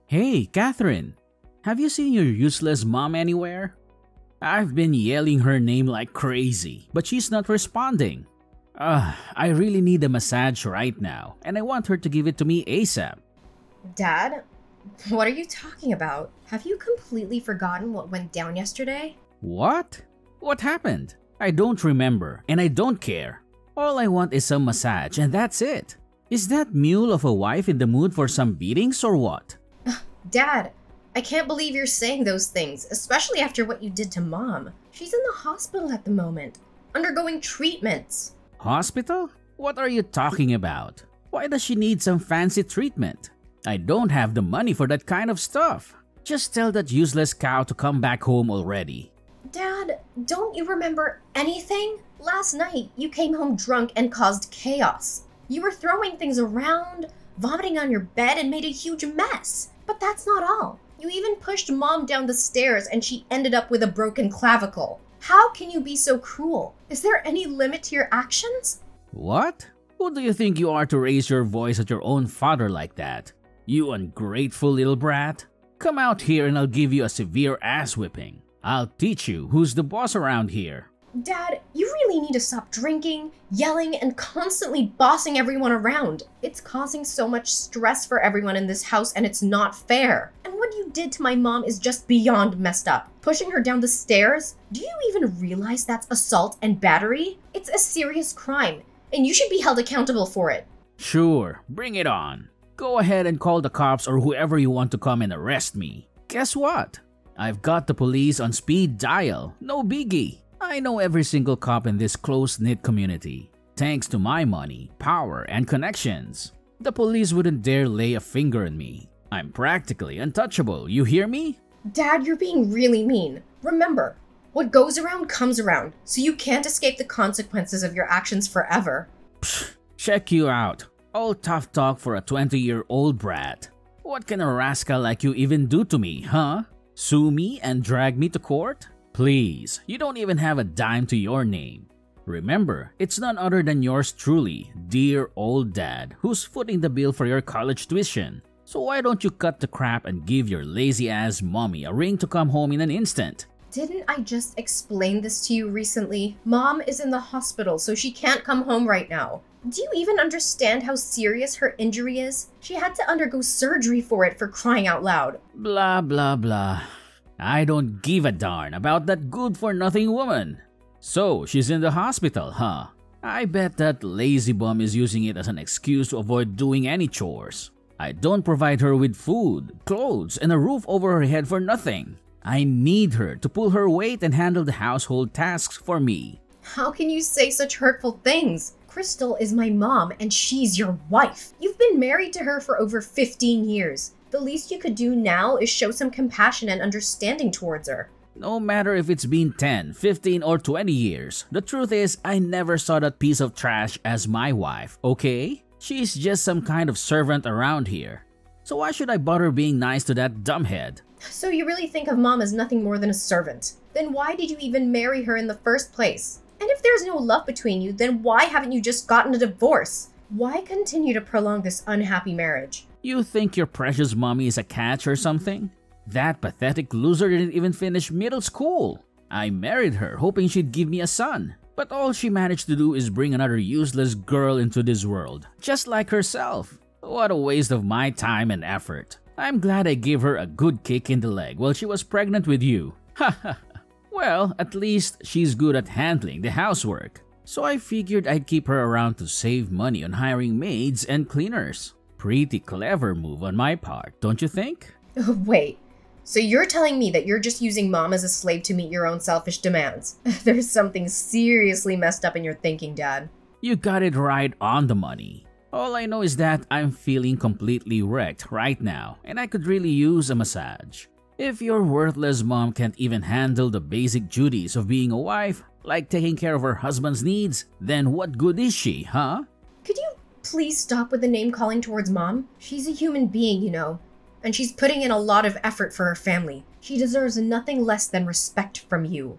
Hey, Catherine. Have you seen your useless mom anywhere? I've been yelling her name like crazy, but she's not responding. I really need a massage right now, and I want her to give it to me ASAP. Dad? What are you talking about? Have you completely forgotten what went down yesterday? What? What happened? I don't remember, and I don't care. All I want is some massage, and that's it. Is that mule of a wife in the mood for some beatings or what? Dad, I can't believe you're saying those things, especially after what you did to Mom. She's in the hospital at the moment, undergoing treatments. Hospital? What are you talking about? Why does she need some fancy treatment? I don't have the money for that kind of stuff. Just tell that useless cow to come back home already. Dad, don't you remember anything? Last night, you came home drunk and caused chaos. You were throwing things around, vomiting on your bed, and made a huge mess. But that's not all. You even pushed Mom down the stairs and she ended up with a broken clavicle. How can you be so cruel? Is there any limit to your actions? What? Who do you think you are to raise your voice at your own father like that? You ungrateful little brat. Come out here and I'll give you a severe ass whipping. I'll teach you who's the boss around here. Dad, you really need to stop drinking, yelling, and constantly bossing everyone around. It's causing so much stress for everyone in this house and it's not fair. And what you did to my mom is just beyond messed up. Pushing her down the stairs? Do you even realize that's assault and battery? It's a serious crime, and you should be held accountable for it. Sure, bring it on. Go ahead and call the cops or whoever you want to come and arrest me. Guess what? I've got the police on speed dial. No biggie. I know every single cop in this close-knit community. Thanks to my money, power, and connections, the police wouldn't dare lay a finger on me. I'm practically untouchable, you hear me? Dad, you're being really mean. Remember, what goes around comes around, so you can't escape the consequences of your actions forever. Psh, check you out. All tough talk for a 20-year-old brat. What can a rascal like you even do to me, huh? Sue me and drag me to court? Please, you don't even have a dime to your name. Remember, it's none other than yours truly, dear old dad, who's footing the bill for your college tuition. So why don't you cut the crap and give your lazy-ass mommy a ring to come home in an instant? Didn't I just explain this to you recently? Mom is in the hospital, so she can't come home right now. Do you even understand how serious her injury is? She had to undergo surgery for it, for crying out loud. Blah blah blah. I don't give a darn about that good-for-nothing woman. So, she's in the hospital, huh? I bet that lazy bum is using it as an excuse to avoid doing any chores. I don't provide her with food, clothes, and a roof over her head for nothing. I need her to pull her weight and handle the household tasks for me. How can you say such hurtful things? Crystal is my mom and she's your wife. You've been married to her for over 15 years. The least you could do now is show some compassion and understanding towards her. No matter if it's been 10, 15, or 20 years, the truth is I never saw that piece of trash as my wife, okay? She's just some kind of servant around here. So why should I bother being nice to that dumbhead? So you really think of Mom as nothing more than a servant? Then why did you even marry her in the first place? And if there's no love between you, then why haven't you just gotten a divorce? Why continue to prolong this unhappy marriage? You think your precious mommy is a catch or something? That pathetic loser didn't even finish middle school. I married her hoping she'd give me a son. But all she managed to do is bring another useless girl into this world, just like herself. What a waste of my time and effort. I'm glad I gave her a good kick in the leg while she was pregnant with you. Haha. Well, at least she's good at handling the housework. So I figured I'd keep her around to save money on hiring maids and cleaners. Pretty clever move on my part, don't you think? Wait, so you're telling me that you're just using Mom as a slave to meet your own selfish demands? There's something seriously messed up in your thinking, Dad. You got it right on the money. All I know is that I'm feeling completely wrecked right now and I could really use a massage. If your worthless mom can't even handle the basic duties of being a wife, like taking care of her husband's needs, then what good is she, huh? Could you please stop with the name calling towards Mom? She's a human being, you know, and she's putting in a lot of effort for her family. She deserves nothing less than respect from you.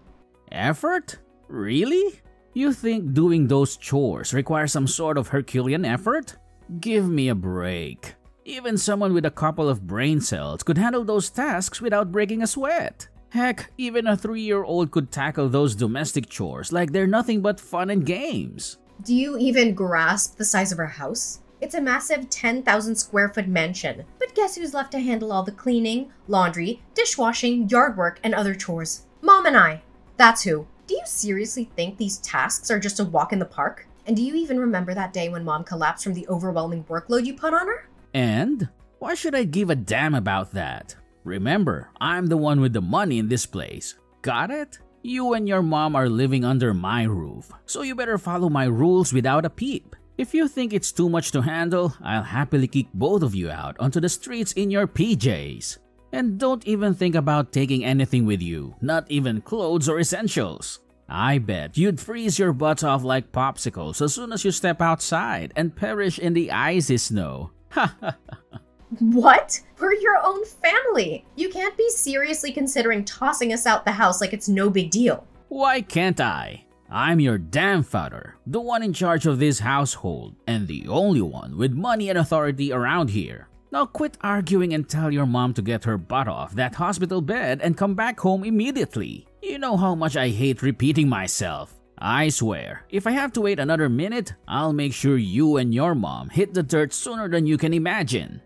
Effort? Really? You think doing those chores requires some sort of Herculean effort? Give me a break. Even someone with a couple of brain cells could handle those tasks without breaking a sweat. Heck, even a 3-year-old could tackle those domestic chores like they're nothing but fun and games. Do you even grasp the size of our house? It's a massive 10,000 square foot mansion. But guess who's left to handle all the cleaning, laundry, dishwashing, yard work, and other chores? Mom and I. That's who. Do you seriously think these tasks are just a walk in the park? And do you even remember that day when Mom collapsed from the overwhelming workload you put on her? And? Why should I give a damn about that? Remember, I'm the one with the money in this place. Got it? You and your mom are living under my roof, so you better follow my rules without a peep. If you think it's too much to handle, I'll happily kick both of you out onto the streets in your PJs. And don't even think about taking anything with you, not even clothes or essentials. I bet you'd freeze your butts off like popsicles as soon as you step outside and perish in the icy snow. Ha ha ha. What? We're your own family. You can't be seriously considering tossing us out the house like it's no big deal. Why can't I? I'm your damn father, the one in charge of this household, and the only one with money and authority around here. Now quit arguing and tell your mom to get her butt off that hospital bed and come back home immediately. You know how much I hate repeating myself. I swear, if I have to wait another minute, I'll make sure you and your mom hit the dirt sooner than you can imagine.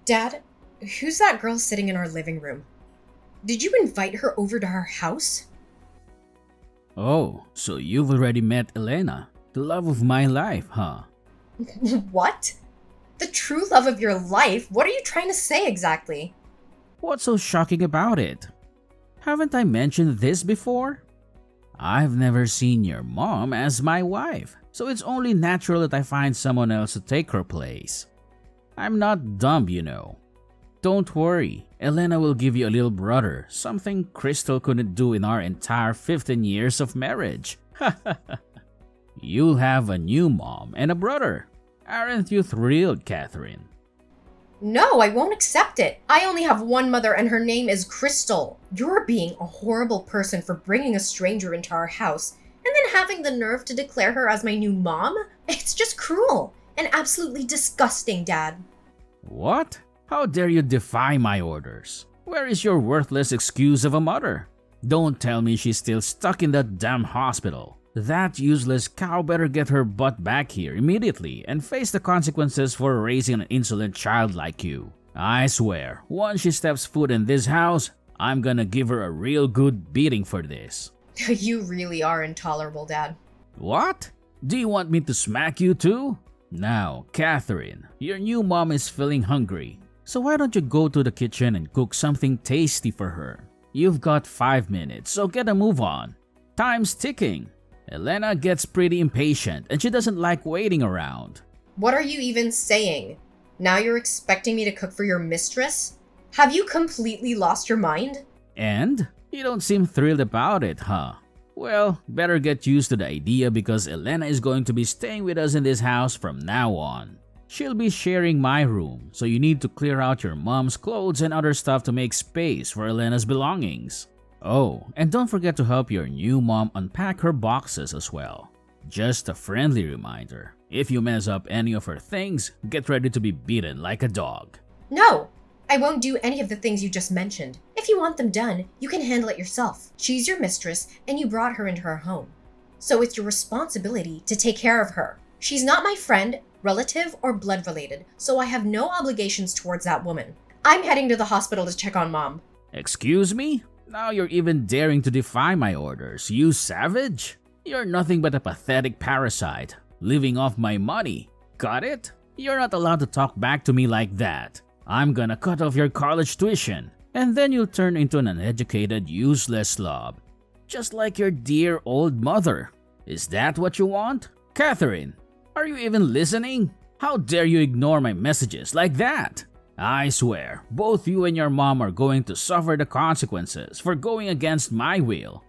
Dad, who's that girl sitting in our living room? Did you invite her over to our house? Oh, so you've already met Elena, the love of my life, huh? What? The true love of your life? What are you trying to say exactly? What's so shocking about it? Haven't I mentioned this before? I've never seen your mom as my wife, so it's only natural that I find someone else to take her place. I'm not dumb, you know. Don't worry, Elena will give you a little brother, something Crystal couldn't do in our entire 15 years of marriage. You'll have a new mom and a brother. Aren't you thrilled, Catherine? No, I won't accept it. I only have one mother and her name is Crystal. You're being a horrible person for bringing a stranger into our house and then having the nerve to declare her as my new mom? It's just cruel and absolutely disgusting, Dad. What? How dare you defy my orders? Where is your worthless excuse of a mother? Don't tell me she's still stuck in that damn hospital. That useless cow better get her butt back here immediately and face the consequences for raising an insolent child like you. I swear, once she steps foot in this house, I'm gonna give her a real good beating for this. You really are intolerable, Dad. What? Do you want me to smack you too? Now, Catherine, your new mom is feeling hungry. So why don't you go to the kitchen and cook something tasty for her? You've got 5 minutes, so get a move on. Time's ticking. Elena gets pretty impatient and she doesn't like waiting around. What are you even saying? Now you're expecting me to cook for your mistress? Have you completely lost your mind? And? You don't seem thrilled about it, huh? Well, better get used to the idea because Elena is going to be staying with us in this house from now on. She'll be sharing my room, so you need to clear out your mom's clothes and other stuff to make space for Elena's belongings. Oh, and don't forget to help your new mom unpack her boxes as well. Just a friendly reminder, if you mess up any of her things, get ready to be beaten like a dog. No, I won't do any of the things you just mentioned. If you want them done, you can handle it yourself. She's your mistress and you brought her into our home. So it's your responsibility to take care of her. She's not my friend, relative, or blood related, so I have no obligations towards that woman. I'm heading to the hospital to check on Mom. Excuse me? Now you're even daring to defy my orders, you savage? You're nothing but a pathetic parasite, living off my money. Got it? You're not allowed to talk back to me like that. I'm gonna cut off your college tuition, and then you'll turn into an uneducated, useless slob. Just like your dear old mother. Is that what you want? Catherine, are you even listening? How dare you ignore my messages like that? I swear, both you and your mom are going to suffer the consequences for going against my will.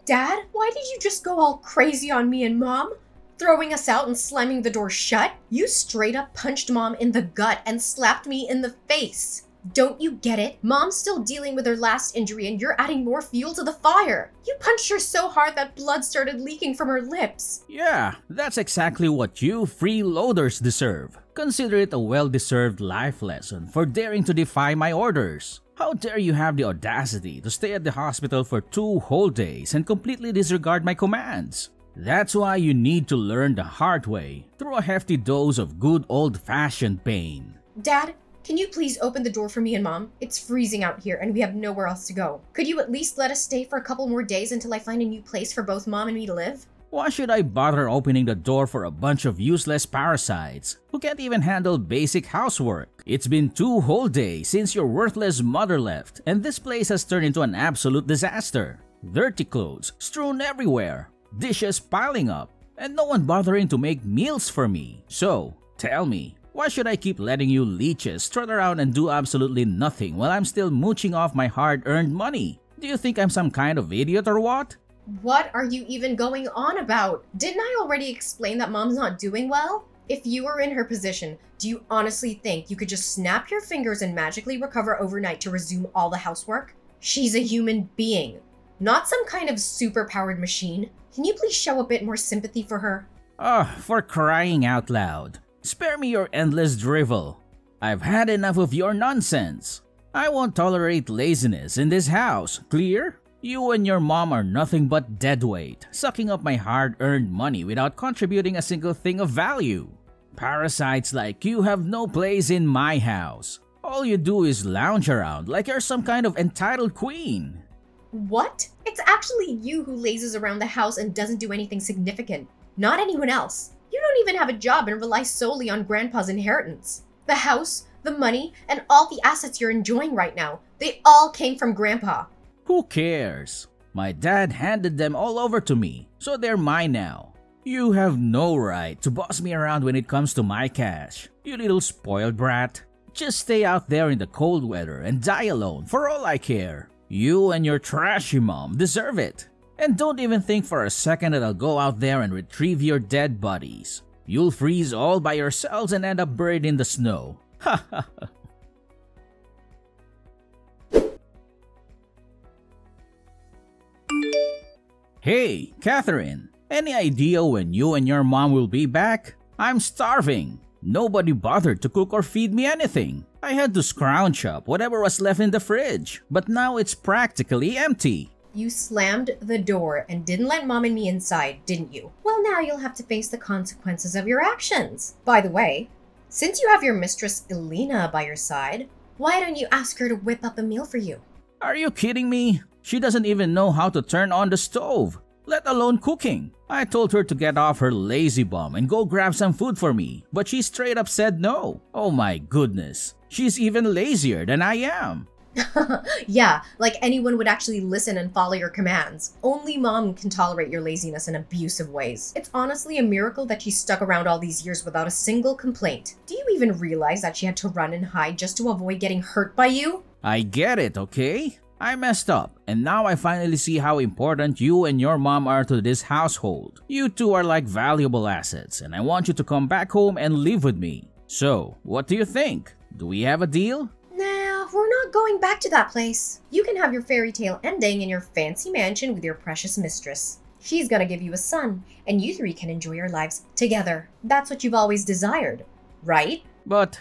Dad, why did you just go all crazy on me and Mom? Throwing us out and slamming the door shut? You straight up punched Mom in the gut and slapped me in the face. Don't you get it? Mom's still dealing with her last injury and you're adding more fuel to the fire. You punched her so hard that blood started leaking from her lips. Yeah, that's exactly what you freeloaders deserve. Consider it a well-deserved life lesson for daring to defy my orders. How dare you have the audacity to stay at the hospital for 2 whole days and completely disregard my commands? That's why you need to learn the hard way, through a hefty dose of good old-fashioned pain. Dad, can you please open the door for me and Mom? It's freezing out here and we have nowhere else to go. Could you at least let us stay for a couple more days until I find a new place for both Mom and me to live? Why should I bother opening the door for a bunch of useless parasites who can't even handle basic housework? It's been 2 whole days since your worthless mother left, and this place has turned into an absolute disaster. Dirty clothes strewn everywhere, dishes piling up, and no one bothering to make meals for me. So, tell me, why should I keep letting you leeches strut around and do absolutely nothing while I'm still mooching off my hard-earned money? Do you think I'm some kind of idiot or what? What are you even going on about? Didn't I already explain that Mom's not doing well? If you were in her position, do you honestly think you could just snap your fingers and magically recover overnight to resume all the housework? She's a human being, not some kind of superpowered machine. Can you please show a bit more sympathy for her? For crying out loud. Spare me your endless drivel. I've had enough of your nonsense. I won't tolerate laziness in this house, clear? You and your mom are nothing but deadweight, sucking up my hard-earned money without contributing a single thing of value. Parasites like you have no place in my house. All you do is lounge around like you're some kind of entitled queen. What? It's actually you who lazes around the house and doesn't do anything significant, not anyone else. You don't even have a job and rely solely on Grandpa's inheritance. The house, the money, and all the assets you're enjoying right now, they all came from Grandpa. Who cares? My dad handed them all over to me, so they're mine now. You have no right to boss me around when it comes to my cash, you little spoiled brat. Just stay out there in the cold weather and die alone for all I care. You and your trashy mom deserve it. And don't even think for a second that I'll go out there and retrieve your dead bodies. You'll freeze all by yourselves and end up buried in the snow. Ha ha ha. Hey, Catherine, any idea when you and your mom will be back? I'm starving. Nobody bothered to cook or feed me anything. I had to scrounge up whatever was left in the fridge, but now it's practically empty. You slammed the door and didn't let Mom and me inside, didn't you? Well, now you'll have to face the consequences of your actions. By the way, since you have your mistress Elena by your side, why don't you ask her to whip up a meal for you? Are you kidding me? She doesn't even know how to turn on the stove, let alone cooking. I told her to get off her lazy bum and go grab some food for me, but she straight up said no. Oh my goodness, she's even lazier than I am. Yeah, like anyone would actually listen and follow your commands. Only Mom can tolerate your laziness and abusive ways. It's honestly a miracle that she stuck around all these years without a single complaint. Do you even realize that she had to run and hide just to avoid getting hurt by you? I get it, okay? I messed up, and now I finally see how important you and your mom are to this household. You two are like valuable assets, and I want you to come back home and live with me. So, what do you think? Do we have a deal? Nah, we're not going back to that place. You can have your fairy tale ending in your fancy mansion with your precious mistress. She's gonna give you a son, and you three can enjoy your lives together. That's what you've always desired, right? But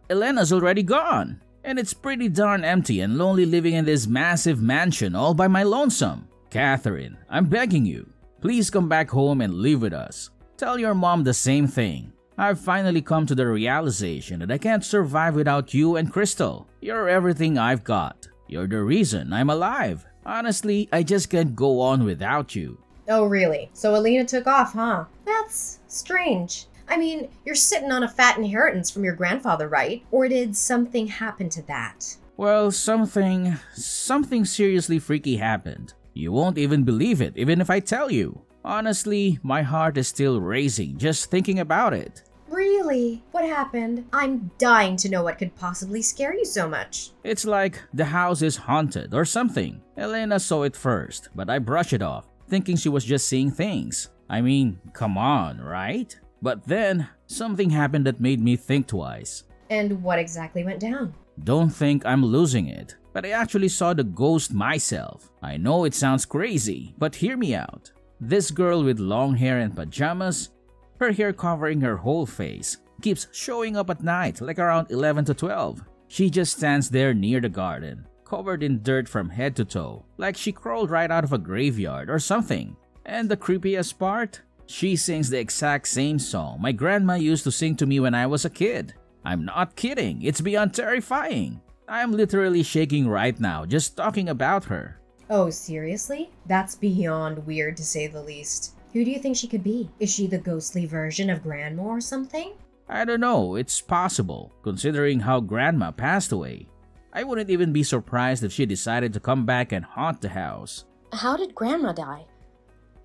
Elena's already gone. And it's pretty darn empty and lonely living in this massive mansion all by my lonesome. Catherine, I'm begging you, please come back home and live with us. Tell your mom the same thing. I've finally come to the realization that I can't survive without you and Crystal. You're everything I've got. You're the reason I'm alive. Honestly, I just can't go on without you. Oh really? So Elena took off, huh? That's strange. I mean, you're sitting on a fat inheritance from your grandfather, right? Or did something happen to that? Well, something seriously freaky happened. You won't even believe it, even if I tell you. Honestly, my heart is still racing just thinking about it. Really? What happened? I'm dying to know what could possibly scare you so much. It's like the house is haunted or something. Elena saw it first, but I brushed it off, thinking she was just seeing things. I mean, come on, right? But then, something happened that made me think twice. And what exactly went down? Don't think I'm losing it, but I actually saw the ghost myself. I know it sounds crazy, but hear me out. This girl with long hair and pajamas, her hair covering her whole face, keeps showing up at night like around 11 to 12. She just stands there near the garden, covered in dirt from head to toe, like she crawled right out of a graveyard or something. And the creepiest part? She sings the exact same song my grandma used to sing to me when I was a kid. I'm not kidding, it's beyond terrifying. I'm literally shaking right now just talking about her. Oh, seriously? That's beyond weird to say the least. Who do you think she could be? Is she the ghostly version of Grandma or something? I don't know, it's possible, considering how Grandma passed away. I wouldn't even be surprised if she decided to come back and haunt the house. How did Grandma die?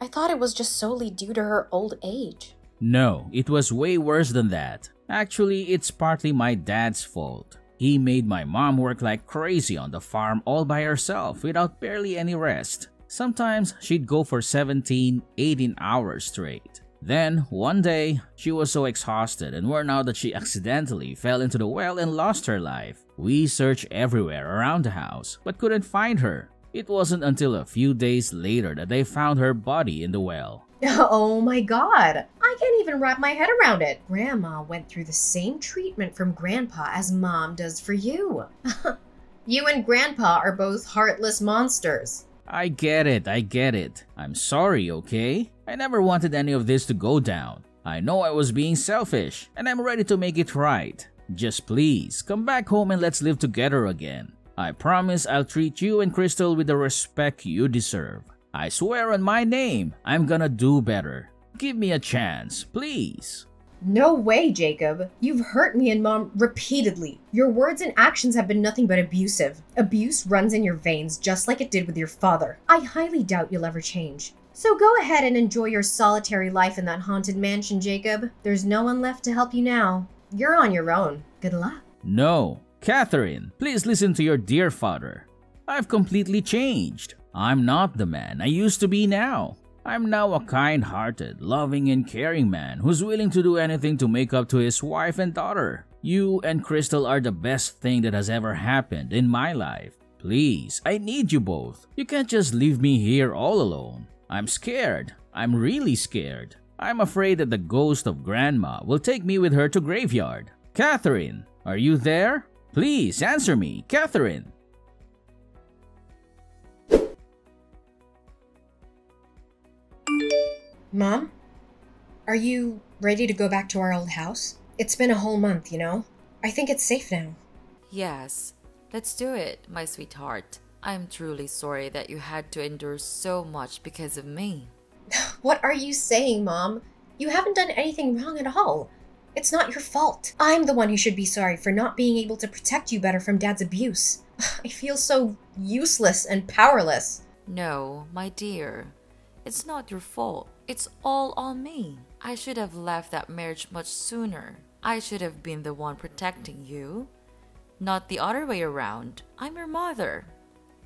I thought it was just solely due to her old age. No, it was way worse than that. Actually, it's partly my dad's fault. He made my mom work like crazy on the farm all by herself without barely any rest. Sometimes she'd go for 17, 18 hours straight. Then, one day, she was so exhausted and worn out that she accidentally fell into the well and lost her life. We searched everywhere around the house, but couldn't find her. It wasn't until a few days later that they found her body in the well. Oh my god! I can't even wrap my head around it. Grandma went through the same treatment from Grandpa as Mom does for you. You and Grandpa are both heartless monsters. I get it. I'm sorry, okay? I never wanted any of this to go down. I know I was being selfish, and I'm ready to make it right. Just please, come back home and let's live together again. I promise I'll treat you and Crystal with the respect you deserve. I swear on my name, I'm gonna do better. Give me a chance, please. No way, Jacob. You've hurt me and Mom repeatedly. Your words and actions have been nothing but abusive. Abuse runs in your veins just like it did with your father. I highly doubt you'll ever change. So go ahead and enjoy your solitary life in that haunted mansion, Jacob. There's no one left to help you now. You're on your own. Good luck. No. Catherine, please listen to your dear father. I've completely changed. I'm not the man I used to be now. I'm now a kind-hearted, loving and caring man who's willing to do anything to make up to his wife and daughter. You and Crystal are the best thing that has ever happened in my life. Please, I need you both. You can't just leave me here all alone. I'm scared. I'm really scared. I'm afraid that the ghost of Grandma will take me with her to graveyard. Catherine, are you there? Please answer me, Catherine. Mom? Are you ready to go back to our old house? It's been a whole month, you know? I think it's safe now. Yes, let's do it, my sweetheart. I'm truly sorry that you had to endure so much because of me. What are you saying, Mom? You haven't done anything wrong at all. It's not your fault. I'm the one who should be sorry for not being able to protect you better from Dad's abuse. I feel so useless and powerless. No, my dear. It's not your fault. It's all on me. I should have left that marriage much sooner. I should have been the one protecting you, not the other way around. I'm your mother,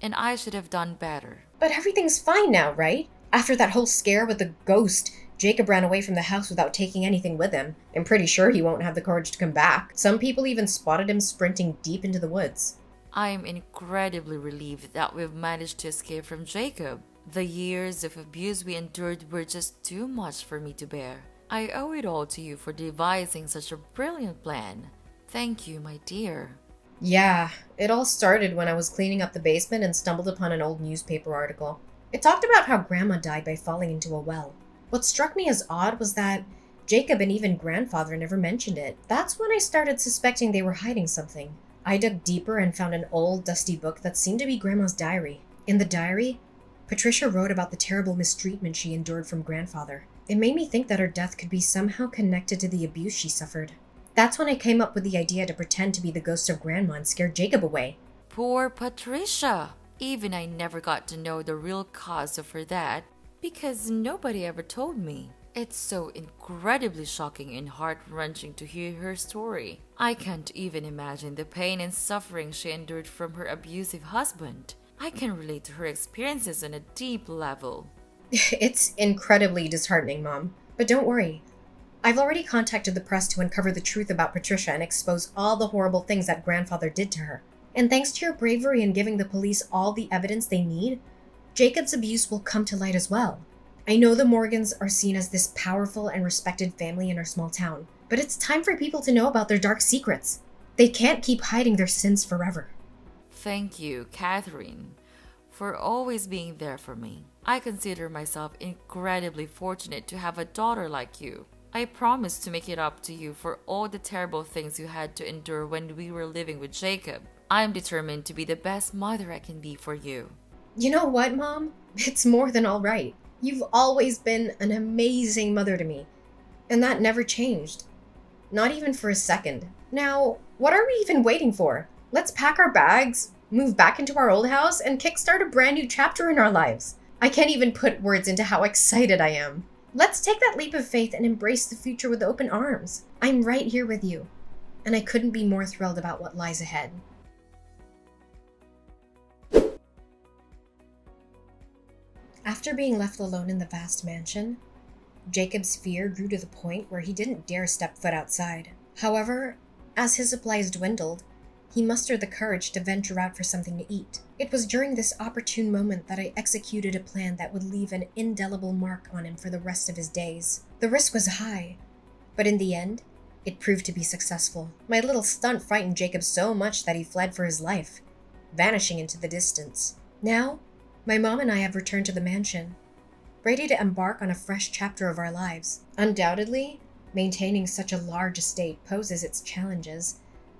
and I should have done better. But everything's fine now, right? After that whole scare with the ghost, Jacob ran away from the house without taking anything with him. I'm pretty sure he won't have the courage to come back. Some people even spotted him sprinting deep into the woods. I'm incredibly relieved that we've managed to escape from Jacob. The years of abuse we endured were just too much for me to bear. I owe it all to you for devising such a brilliant plan. Thank you, my dear. Yeah, it all started when I was cleaning up the basement and stumbled upon an old newspaper article. It talked about how Grandma died by falling into a well. What struck me as odd was that Jacob and even Grandfather never mentioned it. That's when I started suspecting they were hiding something. I dug deeper and found an old, dusty book that seemed to be Grandma's diary. In the diary, Patricia wrote about the terrible mistreatment she endured from Grandfather. It made me think that her death could be somehow connected to the abuse she suffered. That's when I came up with the idea to pretend to be the ghost of Grandma and scare Jacob away. Poor Patricia! Even I never got to know the real cause of her death because nobody ever told me. It's so incredibly shocking and heart-wrenching to hear her story. I can't even imagine the pain and suffering she endured from her abusive husband. I can relate to her experiences on a deep level. It's incredibly disheartening, Mom. But don't worry. I've already contacted the press to uncover the truth about Patricia and expose all the horrible things that grandfather did to her. And thanks to your bravery in giving the police all the evidence they need, Jacob's abuse will come to light as well. I know the Morgans are seen as this powerful and respected family in our small town, but it's time for people to know about their dark secrets. They can't keep hiding their sins forever. Thank you, Catherine, for always being there for me. I consider myself incredibly fortunate to have a daughter like you. I promise to make it up to you for all the terrible things you had to endure when we were living with Jacob. I am determined to be the best mother I can be for you. You know what, Mom? It's more than all right. You've always been an amazing mother to me, and that never changed. Not even for a second. Now, what are we even waiting for? Let's pack our bags, move back into our old house, and kickstart a brand new chapter in our lives. I can't even put words into how excited I am. Let's take that leap of faith and embrace the future with open arms. I'm right here with you, and I couldn't be more thrilled about what lies ahead. After being left alone in the vast mansion, Jacob's fear grew to the point where he didn't dare step foot outside. However, as his supplies dwindled, he mustered the courage to venture out for something to eat. It was during this opportune moment that I executed a plan that would leave an indelible mark on him for the rest of his days. The risk was high, but in the end, it proved to be successful. My little stunt frightened Jacob so much that he fled for his life, vanishing into the distance. Now, my mom and I have returned to the mansion, ready to embark on a fresh chapter of our lives. Undoubtedly, maintaining such a large estate poses its challenges,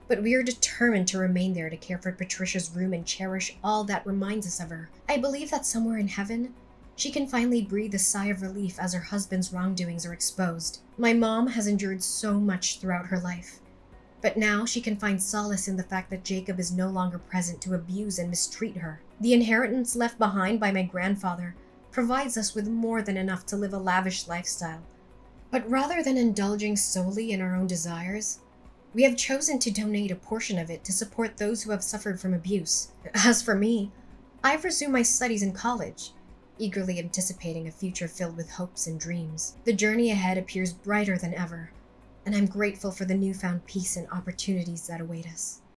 but we are determined to remain there to care for Patricia's room and cherish all that reminds us of her. I believe that somewhere in heaven, she can finally breathe a sigh of relief as her husband's wrongdoings are exposed. My mom has endured so much throughout her life, but now she can find solace in the fact that Jacob is no longer present to abuse and mistreat her. The inheritance left behind by my grandfather provides us with more than enough to live a lavish lifestyle. But rather than indulging solely in our own desires, we have chosen to donate a portion of it to support those who have suffered from abuse. As for me, I've resumed my studies in college, eagerly anticipating a future filled with hopes and dreams. The journey ahead appears brighter than ever, and I'm grateful for the newfound peace and opportunities that await us.